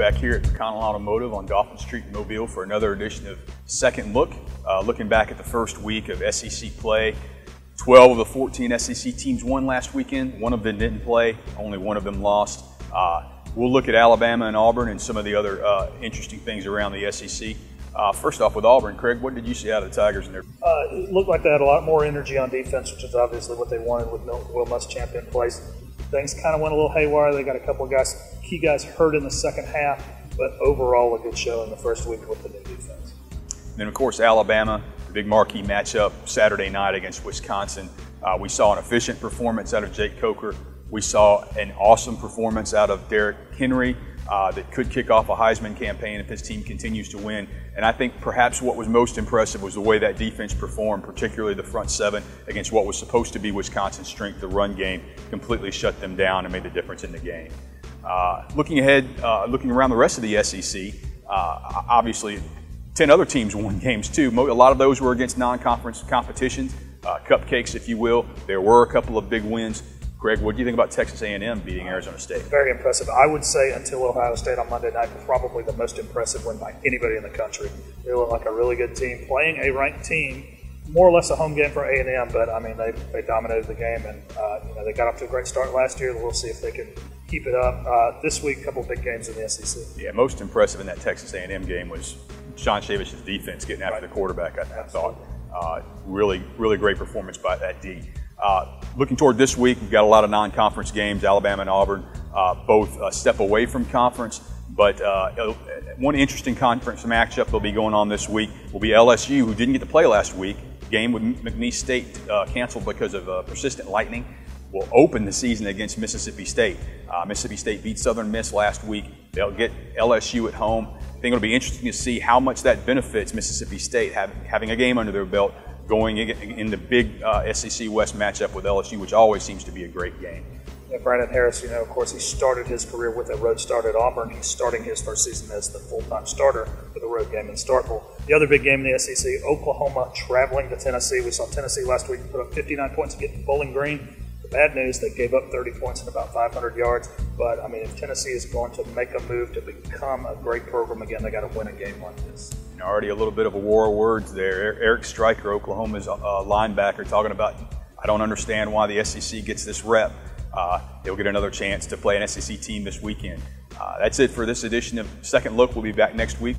back here at McConnell Automotive on Dolphin Street in Mobile for another edition of Second Look. Looking back at the first week of SEC play, 12 of the 14 SEC teams won last weekend. One of them didn't play, only one of them lost. We'll look at Alabama and Auburn and some of the other interesting things around the SEC. First off with Auburn, Craig, what did you see out of the Tigers in there? It looked like they had a lot more energy on defense, which is obviously what they wanted with Will Muschamp in place. Things kind of went a little haywire. They got a couple of key guys hurt in the second half, but overall a good show in the first week with the new defense. And then, of course, Alabama, the big marquee matchup Saturday night against Wisconsin. We saw an efficient performance out of Jake Coker. We saw an awesome performance out of Derrick Henry that could kick off a Heisman campaign if his team continues to win. And I think perhaps what was most impressive was the way that defense performed, particularly the front seven against what was supposed to be Wisconsin's strength, the run game, completely shut them down and made the difference in the game. Looking ahead, looking around the rest of the SEC, obviously 10 other teams won games too. A lot of those were against non-conference competitions, cupcakes if you will. There were a couple of big wins. Greg, what do you think about Texas A&M beating Arizona State? Very impressive. I would say until Ohio State on Monday night, probably the most impressive win by anybody in the country. They look like a really good team, playing a ranked team, more or less a home game for A&M, but I mean they dominated the game, and they got off to a great start last year. We'll see if they can keep it up. This week, a couple big games in the SEC. Yeah, most impressive in that Texas A&M game was Sean Shavish's defense getting after the quarterback, I thought. Really great performance by that D. Looking toward this week, we've got a lot of non-conference games. Alabama and Auburn both step away from conference, but one interesting conference matchup that'll be going on this week will be LSU, who didn't get to play last week. Game with McNeese State canceled because of persistent lightning. Will open the season against Mississippi State. Mississippi State beat Southern Miss last week. They'll get LSU at home. I think it'll be interesting to see how much that benefits Mississippi State having a game under their belt, going in the big SEC West matchup with LSU, which always seems to be a great game. Yeah, Brandon Harris, of course, he started his career with a road start at Auburn. He's starting his first season as the full-time starter for the road game in Starkville. The other big game in the SEC, Oklahoma traveling to Tennessee. We saw Tennessee last week put up 59 points against Bowling Green. The bad news, they gave up 30 points and about 500 yards. But, I mean, if Tennessee is going to make a move to become a great program again, they got to win a game like this. Already a little bit of a war of words there. Eric Stryker, Oklahoma's linebacker, talking about, I don't understand why the SEC gets this rep. They'll get another chance to play an SEC team this weekend. That's it for this edition of Second Look. We'll be back next week.